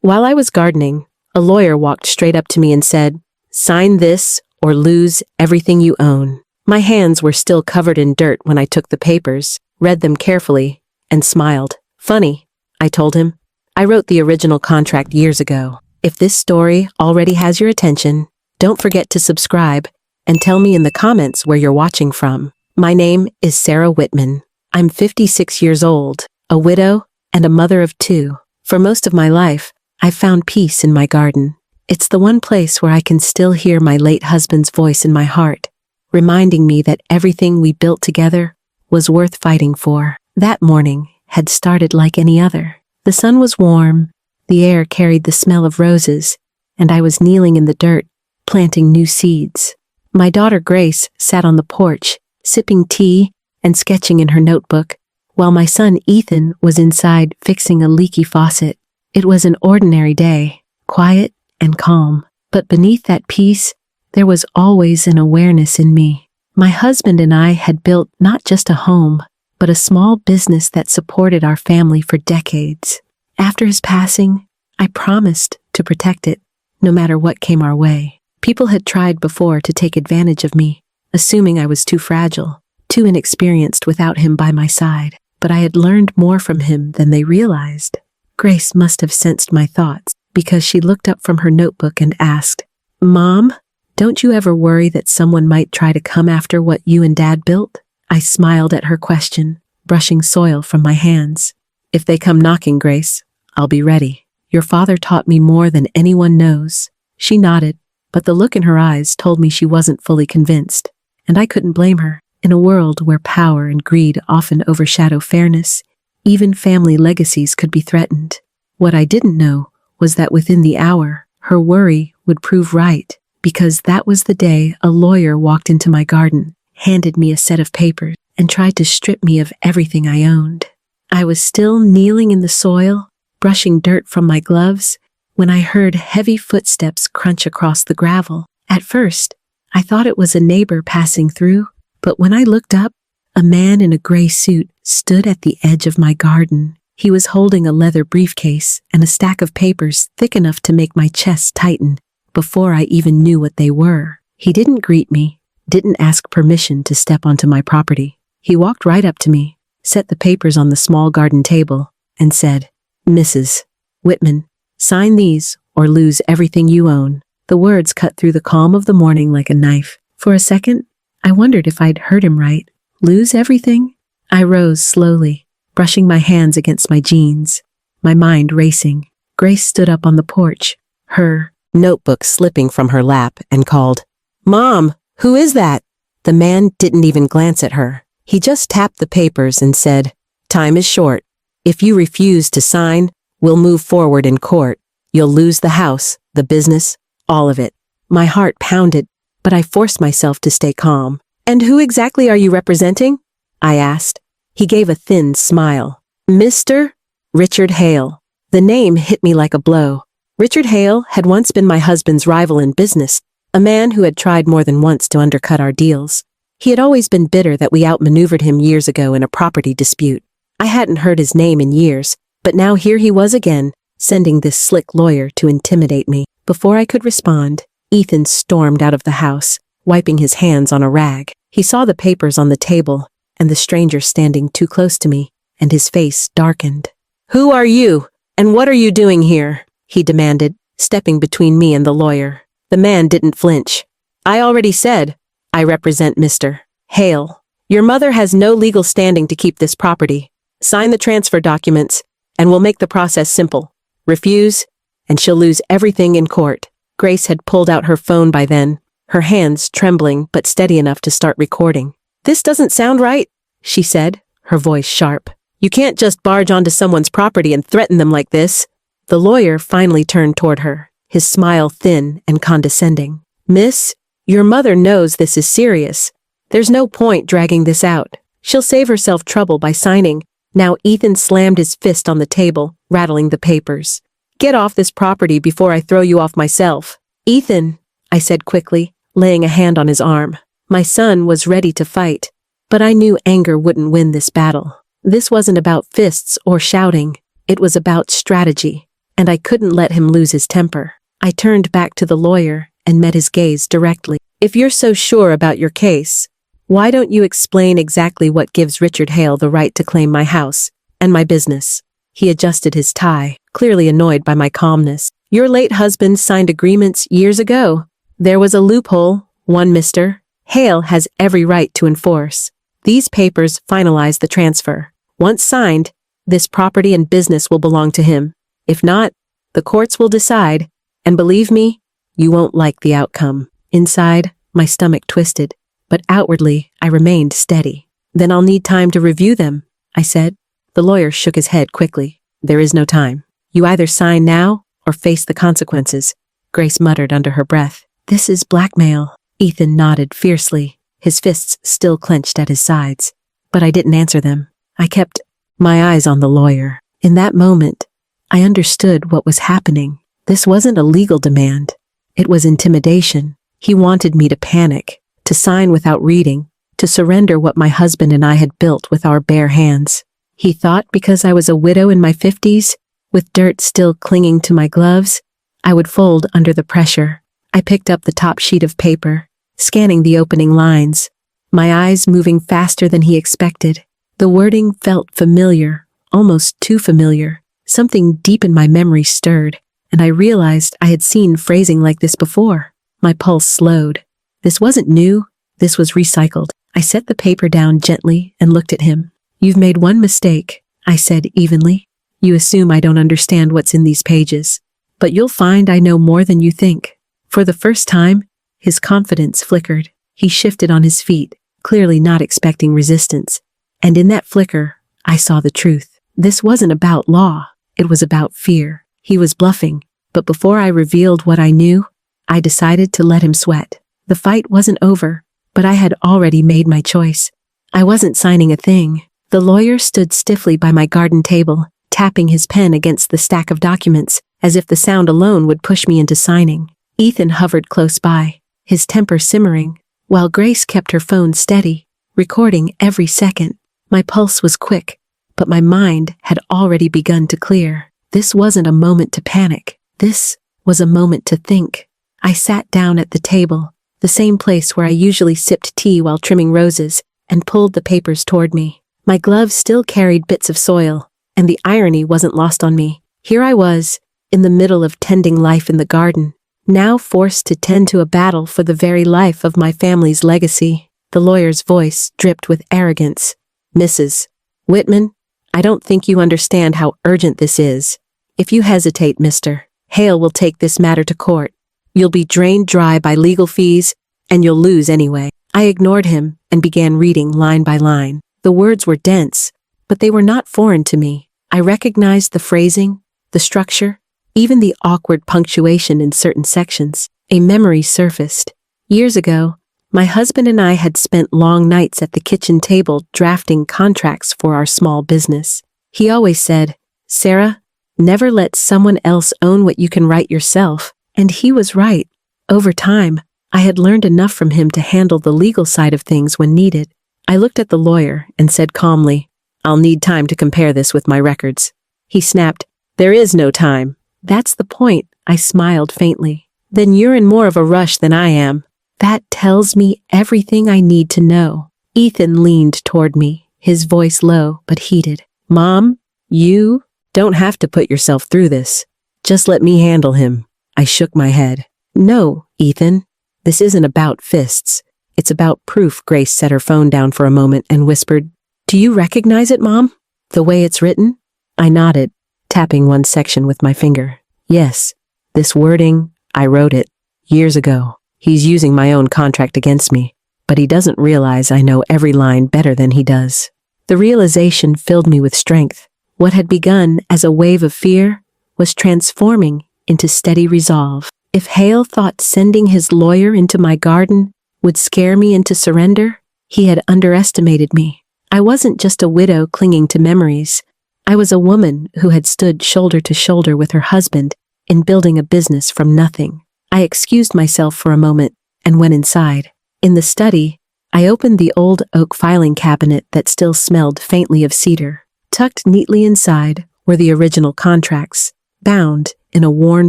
While I was gardening, a lawyer walked straight up to me and said, "Sign this or lose everything you own." My hands were still covered in dirt when I took the papers, read them carefully, and smiled. "Funny," I told him. "I wrote the original contract years ago. If this story already has your attention, don't forget to subscribe and tell me in the comments where you're watching from." My name is Sarah Whitman. I'm 56 years old, a widow, and a mother of 2. For most of my life, I've found peace in my garden. It's the one place where I can still hear my late husband's voice in my heart, reminding me that everything we built together was worth fighting for. That morning had started like any other. The sun was warm, the air carried the smell of roses, and I was kneeling in the dirt, planting new seeds. My daughter Grace sat on the porch, sipping tea and sketching in her notebook, while my son Ethan was inside fixing a leaky faucet. It was an ordinary day, quiet and calm, but beneath that peace, there was always an awareness in me. My husband and I had built not just a home, but a small business that supported our family for decades. After his passing, I promised to protect it, no matter what came our way. People had tried before to take advantage of me, assuming I was too fragile, too inexperienced without him by my side. But I had learned more from him than they realized. Grace must have sensed my thoughts, because she looked up from her notebook and asked, "Mom, don't you ever worry that someone might try to come after what you and Dad built?" I smiled at her question, brushing soil from my hands. "If they come knocking, Grace, I'll be ready. Your father taught me more than anyone knows." She nodded, but the look in her eyes told me she wasn't fully convinced, and I couldn't blame her. In a world where power and greed often overshadow fairness, even family legacies could be threatened. What I didn't know was that within the hour, her worry would prove right, because that was the day a lawyer walked into my garden, handed me a set of papers, and tried to strip me of everything I owned. I was still kneeling in the soil, brushing dirt from my gloves, when I heard heavy footsteps crunch across the gravel. At first, I thought it was a neighbor passing through, but when I looked up, a man in a gray suit stood at the edge of my garden. He was holding a leather briefcase and a stack of papers thick enough to make my chest tighten before I even knew what they were. He didn't greet me, didn't ask permission to step onto my property. He walked right up to me, set the papers on the small garden table, and said, "Mrs. Whitman, sign these or lose everything you own." The words cut through the calm of the morning like a knife. For a second, I wondered if I'd heard him right. Lose everything? I rose slowly, brushing my hands against my jeans, my mind racing. Grace stood up on the porch, her notebook slipping from her lap, and called, "Mom, who is that?" The man didn't even glance at her. He just tapped the papers and said, "Time is short. If you refuse to sign, we'll move forward in court. You'll lose the house, the business, all of it." My heart pounded, but I forced myself to stay calm. "And who exactly are you representing?" I asked. He gave a thin smile. "Mr. Richard Hale." The name hit me like a blow. Richard Hale had once been my husband's rival in business, a man who had tried more than once to undercut our deals. He had always been bitter that we outmaneuvered him years ago in a property dispute. I hadn't heard his name in years, but now here he was again, sending this slick lawyer to intimidate me. Before I could respond, Ethan stormed out of the house, wiping his hands on a rag. He saw the papers on the table and the stranger standing too close to me, and his face darkened. "Who are you, and what are you doing here?" he demanded, stepping between me and the lawyer. The man didn't flinch. "I already said, I represent Mr. Hale. Your mother has no legal standing to keep this property. Sign the transfer documents, and we'll make the process simple. Refuse, and she'll lose everything in court." Grace had pulled out her phone by then, her hands trembling but steady enough to start recording. "This doesn't sound right," she said, her voice sharp. "You can't just barge onto someone's property and threaten them like this." The lawyer finally turned toward her, his smile thin and condescending. "Miss, your mother knows this is serious. There's no point dragging this out. She'll save herself trouble by signing." Now Ethan slammed his fist on the table, rattling the papers. "Get off this property before I throw you off myself." "Ethan," I said quickly, laying a hand on his arm. My son was ready to fight, but I knew anger wouldn't win this battle. This wasn't about fists or shouting. It was about strategy. and I couldn't let him lose his temper. I turned back to the lawyer and met his gaze directly. If you're so sure about your case, why don't you explain exactly what gives Richard Hale the right to claim my house and my business? He adjusted his tie, clearly annoyed by my calmness. Your late husband signed agreements years ago. There was a loophole, one Mr. Hale has every right to enforce. These papers finalize the transfer. Once signed, this property and business will belong to him. If not, the courts will decide, and believe me, you won't like the outcome. Inside, my stomach twisted, but outwardly, I remained steady. Then I'll need time to review them, I said. The lawyer shook his head quickly. There is no time. You either sign now or face the consequences, Grace muttered under her breath. This is blackmail. Ethan nodded fiercely, his fists still clenched at his sides. But I didn't answer them. I kept my eyes on the lawyer. In that moment, I understood what was happening. This wasn't a legal demand. It was intimidation. He wanted me to panic, to sign without reading, to surrender what my husband and I had built with our bare hands. He thought because I was a widow in my 50s, with dirt still clinging to my gloves, I would fold under the pressure. I picked up the top sheet of paper, scanning the opening lines, my eyes moving faster than he expected. The wording felt familiar, almost too familiar. Something deep in my memory stirred, and I realized I had seen phrasing like this before. My pulse slowed. This wasn't new, this was recycled. I set the paper down gently and looked at him. You've made one mistake, I said evenly. You assume I don't understand what's in these pages, but you'll find I know more than you think. For the first time, his confidence flickered. He shifted on his feet, clearly not expecting resistance. And in that flicker, I saw the truth. This wasn't about law. It was about fear. He was bluffing, but before I revealed what I knew, I decided to let him sweat. The fight wasn't over, but I had already made my choice. I wasn't signing a thing. The lawyer stood stiffly by my garden table, tapping his pen against the stack of documents, as if the sound alone would push me into signing. Ethan hovered close by, his temper simmering, while Grace kept her phone steady, recording every second. My pulse was quick, but my mind had already begun to clear. This wasn't a moment to panic. This was a moment to think. I sat down at the table, the same place where I usually sipped tea while trimming roses, and pulled the papers toward me. My gloves still carried bits of soil, and the irony wasn't lost on me. Here I was, in the middle of tending life in the garden, now forced to tend to a battle for the very life of my family's legacy. The lawyer's voice dripped with arrogance. Mrs. Whitman, I don't think you understand how urgent this is. If you hesitate, Mr. Hale will take this matter to court. You'll be drained dry by legal fees, and you'll lose anyway. I ignored him and began reading line by line. The words were dense, but they were not foreign to me. I recognized the phrasing, the structure, even the awkward punctuation in certain sections. A memory surfaced. Years ago, my husband and I had spent long nights at the kitchen table drafting contracts for our small business. He always said, Sarah, never let someone else own what you can write yourself. And he was right. Over time, I had learned enough from him to handle the legal side of things when needed. I looked at the lawyer and said calmly, I'll need time to compare this with my records. He snapped, There is no time. That's the point, I smiled faintly. Then you're in more of a rush than I am. That tells me everything I need to know. Ethan leaned toward me, his voice low but heated. Mom, you don't have to put yourself through this. Just let me handle him. I shook my head. No, Ethan. This isn't about fists. It's about proof. Grace set her phone down for a moment and whispered, Do you recognize it, Mom? The way it's written? I nodded, tapping one section with my finger. Yes, this wording, I wrote it years ago. He's using my own contract against me, but he doesn't realize I know every line better than he does. The realization filled me with strength. What had begun as a wave of fear was transforming into steady resolve. If Hale thought sending his lawyer into my garden would scare me into surrender, he had underestimated me. I wasn't just a widow clinging to memories. I was a woman who had stood shoulder to shoulder with her husband in building a business from nothing. I excused myself for a moment and went inside. In the study, I opened the old oak filing cabinet that still smelled faintly of cedar. Tucked neatly inside were the original contracts, bound in a worn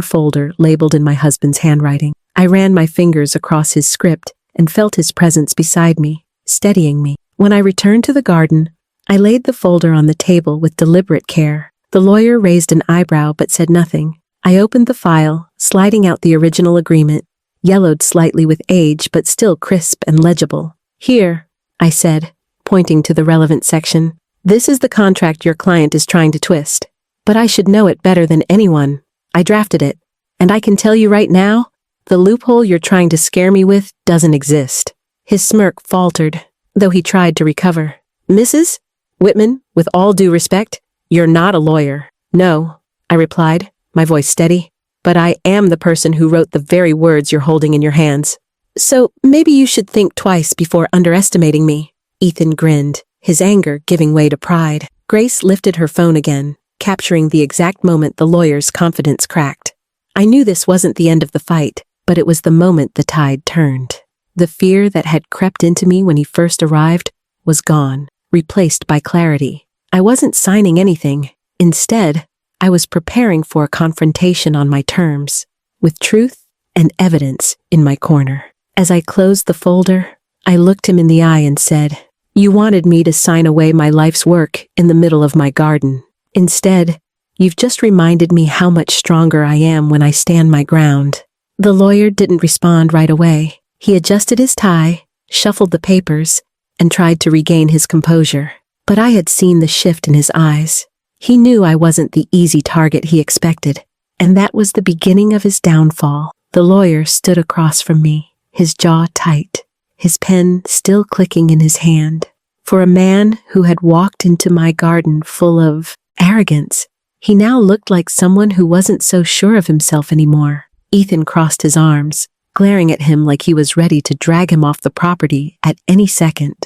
folder labeled in my husband's handwriting. I ran my fingers across his script and felt his presence beside me, steadying me. When I returned to the garden, I laid the folder on the table with deliberate care. The lawyer raised an eyebrow but said nothing. I opened the file, sliding out the original agreement, yellowed slightly with age but still crisp and legible. "Here," I said, pointing to the relevant section. "This is the contract your client is trying to twist. But I should know it better than anyone. I drafted it, and I can tell you right now, the loophole you're trying to scare me with doesn't exist." His smirk faltered, though he tried to recover. "Mrs. Whitman, with all due respect, you're not a lawyer." "No," I replied, my voice steady, "but I am the person who wrote the very words you're holding in your hands. So maybe you should think twice before underestimating me." Ethan grinned, his anger giving way to pride. Grace lifted her phone again, capturing the exact moment the lawyer's confidence cracked. I knew this wasn't the end of the fight, but it was the moment the tide turned. The fear that had crept into me when he first arrived was gone, replaced by clarity. I wasn't signing anything. Instead, I was preparing for a confrontation on my terms, with truth and evidence in my corner. As I closed the folder, I looked him in the eye and said, "You wanted me to sign away my life's work in the middle of my garden. Instead, you've just reminded me how much stronger I am when I stand my ground." The lawyer didn't respond right away. He adjusted his tie, shuffled the papers, and tried to regain his composure. But I had seen the shift in his eyes. He knew I wasn't the easy target he expected, and that was the beginning of his downfall. The lawyer stood across from me, his jaw tight, his pen still clicking in his hand. For a man who had walked into my garden full of arrogance, he now looked like someone who wasn't so sure of himself anymore. Ethan crossed his arms, glaring at him like he was ready to drag him off the property at any second.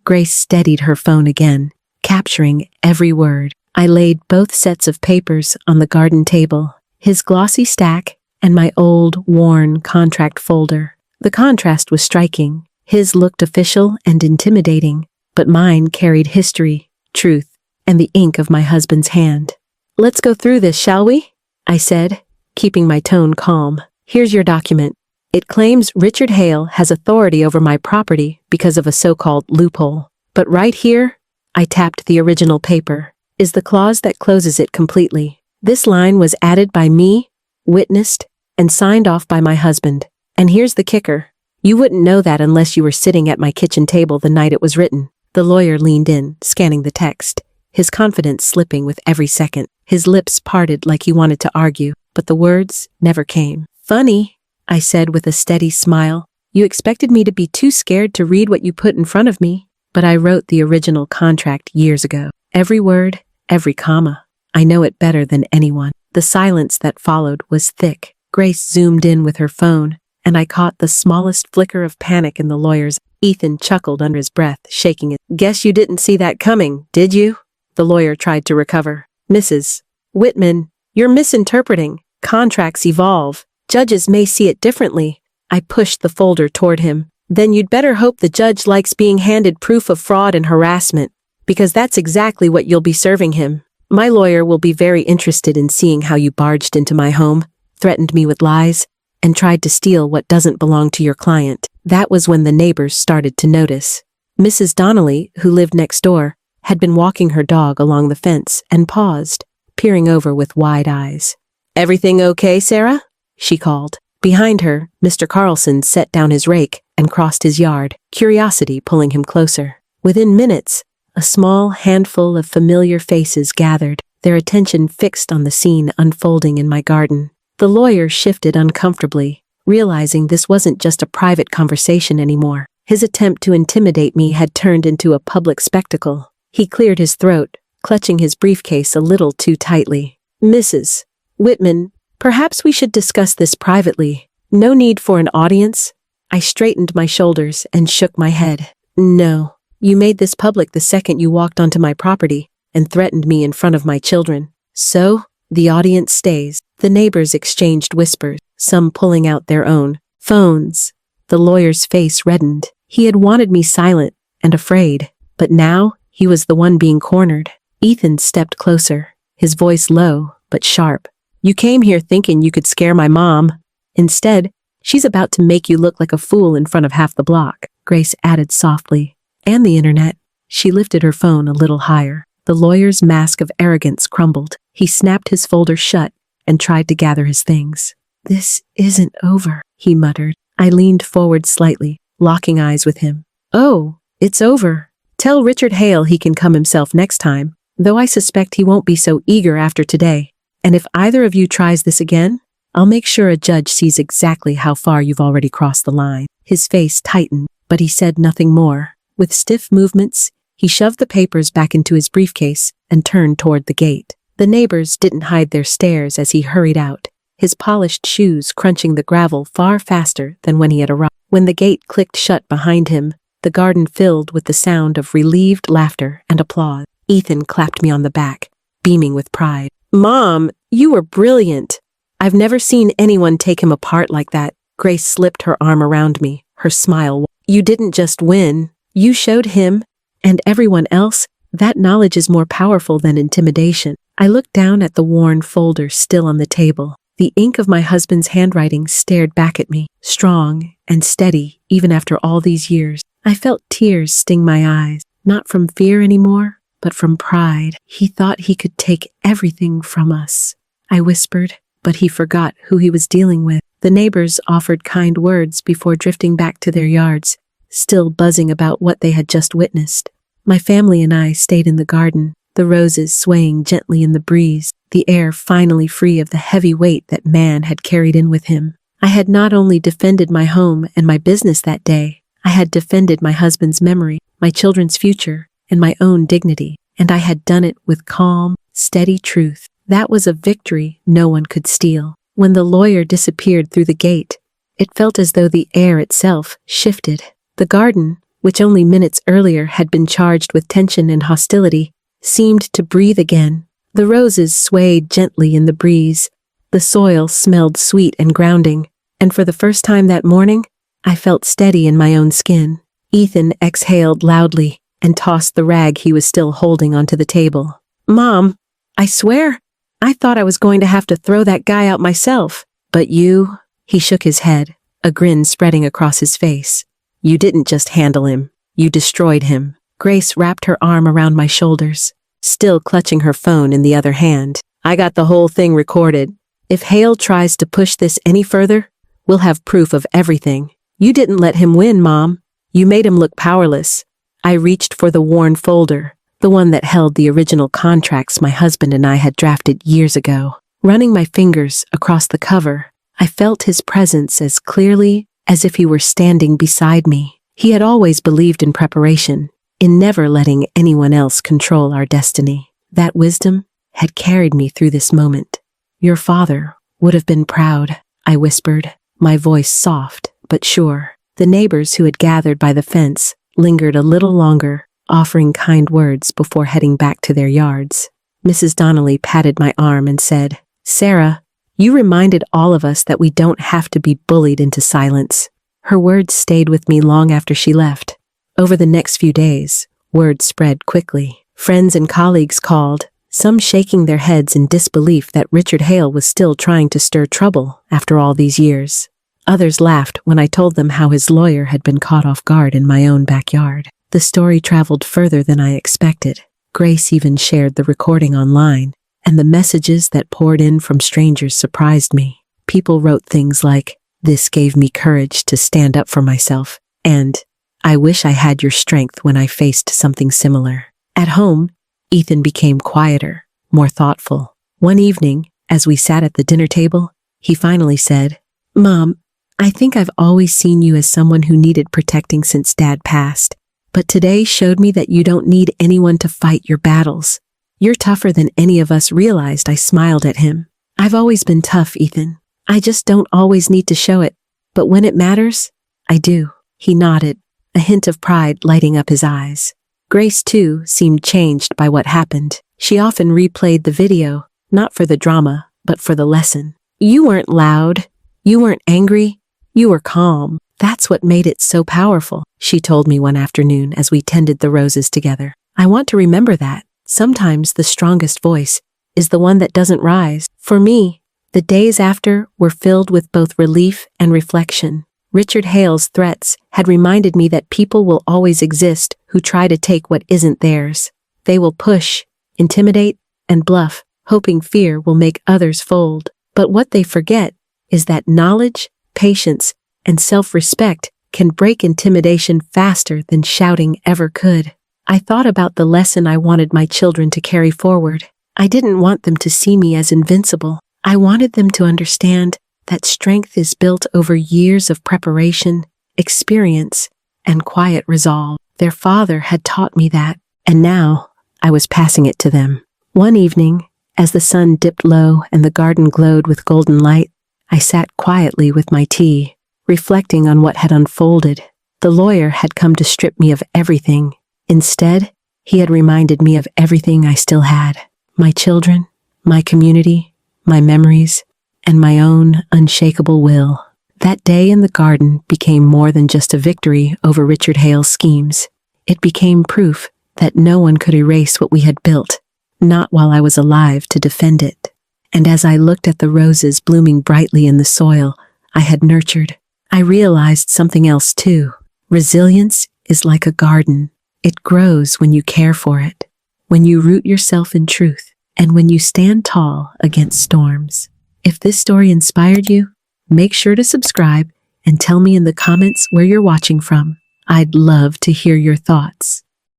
Grace steadied her phone again, capturing every word. I laid both sets of papers on the garden table, his glossy stack and my old, worn contract folder. The contrast was striking. His looked official and intimidating, but mine carried history, truth, and the ink of my husband's hand. "Let's go through this, shall we?" I said, keeping my tone calm. "Here's your document. It claims Richard Hale has authority over my property because of a so-called loophole. But right here," I tapped the original paper, "is the clause that closes it completely. This line was added by me, witnessed, and signed off by my husband. And here's the kicker. You wouldn't know that unless you were sitting at my kitchen table the night it was written." The lawyer leaned in, scanning the text, his confidence slipping with every second. His lips parted like he wanted to argue, but the words never came. "Funny," I said with a steady smile. "You expected me to be too scared to read what you put in front of me, but I wrote the original contract years ago. Every word, every comma. I know it better than anyone." The silence that followed was thick. Grace zoomed in with her phone, and I caught the smallest flicker of panic in the lawyer's. Ethan chuckled under his breath, shaking it. "Guess you didn't see that coming, did you?" The lawyer tried to recover. "Mrs. Whitman, you're misinterpreting. Contracts evolve. Judges may see it differently." I pushed the folder toward him. "Then you'd better hope the judge likes being handed proof of fraud and harassment, because that's exactly what you'll be serving him. My lawyer will be very interested in seeing how you barged into my home, threatened me with lies, and tried to steal what doesn't belong to your client." That was when the neighbors started to notice. Mrs. Donnelly, who lived next door, had been walking her dog along the fence and paused, peering over with wide eyes. "Everything okay, Sarah?" she called. Behind her, Mr. Carlson set down his rake and crossed his yard, curiosity pulling him closer. Within minutes, a small handful of familiar faces gathered, their attention fixed on the scene unfolding in my garden. The lawyer shifted uncomfortably, realizing this wasn't just a private conversation anymore. His attempt to intimidate me had turned into a public spectacle. He cleared his throat, clutching his briefcase a little too tightly. "Mrs. Whitman, perhaps we should discuss this privately. No need for an audience." I straightened my shoulders and shook my head. "No, you made this public the second you walked onto my property and threatened me in front of my children. So, the audience stays." The neighbors exchanged whispers, some pulling out their own phones. The lawyer's face reddened. He had wanted me silent and afraid, but now he was the one being cornered. Ethan stepped closer, his voice low but sharp. You came here thinking you could scare my mom. Instead, she's about to make you look like a fool in front of half the block," Grace added softly. "And the internet." She lifted her phone a little higher. The lawyer's mask of arrogance crumbled. He snapped his folder shut and tried to gather his things. "This isn't over," he muttered. I leaned forward slightly, locking eyes with him. "Oh, it's over. Tell Richard Hale he can come himself next time, though I suspect he won't be so eager after today. And if either of you tries this again, I'll make sure a judge sees exactly how far you've already crossed the line." His face tightened, but he said nothing more. With stiff movements, he shoved the papers back into his briefcase and turned toward the gate. The neighbors didn't hide their stares as he hurried out, his polished shoes crunching the gravel far faster than when he had arrived. When the gate clicked shut behind him, the garden filled with the sound of relieved laughter and applause. Ethan clapped me on the back, beaming with pride. "Mom, you were brilliant. I've never seen anyone take him apart like that." Grace slipped her arm around me, her smile. "You didn't just win. You showed him, and everyone else, that knowledge is more powerful than intimidation." I looked down at the worn folder still on the table. The ink of my husband's handwriting stared back at me, strong and steady even after all these years. I felt tears sting my eyes, not from fear anymore, but from pride. He thought he could take everything from us, I whispered, but he forgot who he was dealing with. The neighbors offered kind words before drifting back to their yards, still buzzing about what they had just witnessed. My family and I stayed in the garden, the roses swaying gently in the breeze, the air finally free of the heavy weight that man had carried in with him. I had not only defended my home and my business that day, I had defended my husband's memory, my children's future, and my own dignity, and I had done it with calm, steady truth. That was a victory no one could steal. When the lawyer disappeared through the gate, it felt as though the air itself shifted. The garden, which only minutes earlier had been charged with tension and hostility, seemed to breathe again. The roses swayed gently in the breeze. The soil smelled sweet and grounding, and for the first time that morning, I felt steady in my own skin. Ethan exhaled loudly and tossed the rag he was still holding onto the table. "Mom, I swear, I thought I was going to have to throw that guy out myself. But you," he shook his head, a grin spreading across his face. "You didn't just handle him, you destroyed him." Grace wrapped her arm around my shoulders, still clutching her phone in the other hand. "I got the whole thing recorded. If Hale tries to push this any further, we'll have proof of everything. You didn't let him win, Mom. You made him look powerless." I reached for the worn folder, the one that held the original contracts my husband and I had drafted years ago. Running my fingers across the cover, I felt his presence as clearly as if he were standing beside me. He had always believed in preparation, in never letting anyone else control our destiny. That wisdom had carried me through this moment. "Your father would have been proud," I whispered, my voice soft but sure. The neighbors who had gathered by the fence lingered a little longer, offering kind words before heading back to their yards. Mrs. Donnelly patted my arm and said, "Sarah, you reminded all of us that we don't have to be bullied into silence." Her words stayed with me long after she left. Over the next few days, word spread quickly. Friends and colleagues called, some shaking their heads in disbelief that Richard Hale was still trying to stir trouble after all these years. Others laughed when I told them how his lawyer had been caught off guard in my own backyard. The story traveled further than I expected. Grace even shared the recording online, and the messages that poured in from strangers surprised me. People wrote things like, "This gave me courage to stand up for myself," and "I wish I had your strength when I faced something similar." At home, Ethan became quieter, more thoughtful. One evening, as we sat at the dinner table, he finally said, "Mom, I think I've always seen you as someone who needed protecting since Dad passed. But today showed me that you don't need anyone to fight your battles. You're tougher than any of us realized." I smiled at him. "I've always been tough, Ethan. I just don't always need to show it. But when it matters, I do." He nodded, a hint of pride lighting up his eyes. Grace, too, seemed changed by what happened. She often replayed the video, not for the drama, but for the lesson. "You weren't loud. You weren't angry. You were calm. That's what made it so powerful," she told me one afternoon as we tended the roses together. "I want to remember that. Sometimes the strongest voice is the one that doesn't rise." For me, The days after were filled with both relief and reflection. Richard Hale's threats had reminded me that people will always exist who try to take what isn't theirs. They will push, intimidate, and bluff, hoping fear will make others fold. But what they forget is that knowledge, patience, and self-respect can break intimidation faster than shouting ever could. I thought about the lesson I wanted my children to carry forward. I didn't want them to see me as invincible. I wanted them to understand that strength is built over years of preparation, experience, and quiet resolve. Their father had taught me that, and now I was passing it to them. One evening, as the sun dipped low and the garden glowed with golden light, I sat quietly with my tea, reflecting on what had unfolded. The lawyer had come to strip me of everything. Instead, he had reminded me of everything I still had: my children, my community, my memories, and my own unshakable will. That day in the garden became more than just a victory over Richard Hale's schemes. It became proof that no one could erase what we had built, not while I was alive to defend it. And as I looked at the roses blooming brightly in the soil I had nurtured, I realized something else too. Resilience is like a garden. It grows when you care for it, when you root yourself in truth, and when you stand tall against storms. If this story inspired you, make sure to subscribe and tell me in the comments where you're watching from. I'd love to hear your thoughts.